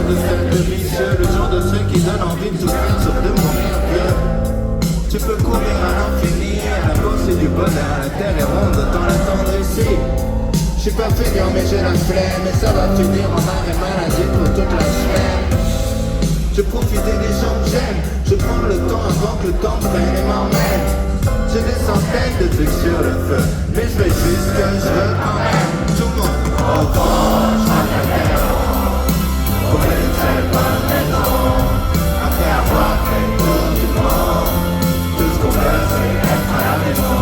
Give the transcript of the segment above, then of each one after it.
de cercle vicieux, le genre de ceux qui donnent envie de souffrir sauf de mourir vieux. Tu peux courir à l'infini, à la poursuite du bonheur, la terre est ronde, autant l'attendre ici. Je suis pas feignant mais j'ai la flemme, et ça va finir en arrêt maladie pour toute la semaine. Je profitais des gens que j'aime, je prends le temps avant que le temps prenne et m'emmène. J'ai des centaines de trucs sur le feu, mais je fais juste ce que je veux quand même. Tout le monde au vent, je rate la terre pour une seule bonne raison. Après avoir fait le tour du monde, tout ce qu'on veut c'est être à la maison.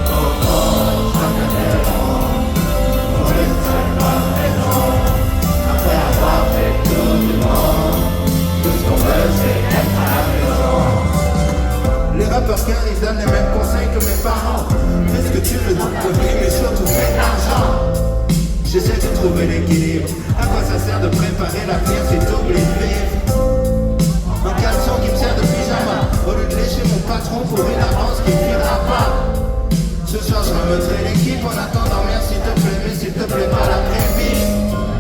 Au vent, je rate la terre pour une seule bonne raison. Après avoir fait le tour du monde, tout ce qu'on veut c'est être à la maison. Les rappeurs car ils donnent les mêmes conseils que mes parents. Fais ce que tu veux dans ta vie mais surtout fais de l'argent. J'essaie de trouver l'équilibre. À quoi ça sert de préparer l'avenir si t'oublies de vivre? Un caleçon qui me sert de pyjama au lieu de lécher mon patron pour une avance qui ne finira pas. Ce soir je remettrai l'équipe en attendant dormir s'il te plaît. Mais s'il te plaît pas l'après-midi.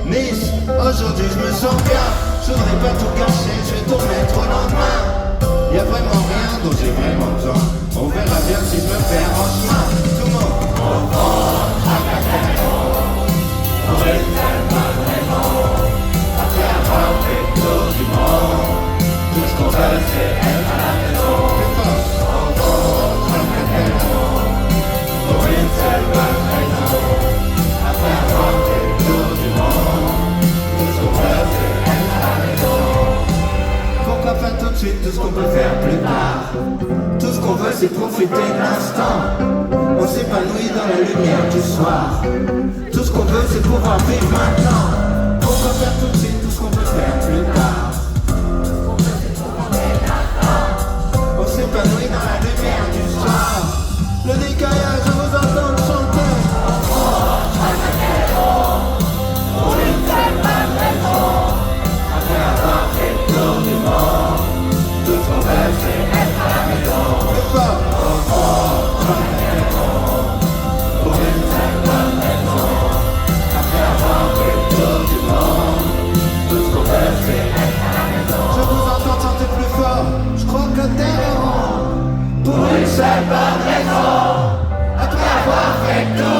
Nice, aujourd'hui je me sens bien. Je voudrais pas tout gâcher, je vais tout remettre au lendemain. Y'a vraiment rien dont j'ai vraiment besoin. On verra bien si je me perds en chemin. Tout le monde au vent, traque la terre pour une seule bonne raison. Après avoir fait le tour du monde, tout ce qu'on veut c'est être à la maison. Au vent, traque la terre pour une seule bonne raison. Après avoir fait le tour du monde, tout ce qu'on veut c'est être à la maison. Pourquoi pas tout de suite tout ce qu'on peut faire plus tard? Tout ce qu'on veut c'est profiter de l'instant. On s'épanouit dans la lumière du soir. Tout ce qu'on veut c'est pouvoir vivre maintenant. Pourquoi faire tout de suite tout ce qu'on peut faire plus tard? On s'épanouit dans la lumière du soir. Le décaillage, je vous entends chanter. Pour une seule bonne raison. Après avoir fait le tour du monde, tout ce qu'on veut c'est être à la maison. Plus fort. Pour une seule bonne raison. Après avoir fait le tour du monde, tout ce qu'on veut c'est être à la maison. Je vous entends chanter plus fort. Je crois que la terre est ronde. Pour une seule bonne raison. Après avoir fait le tour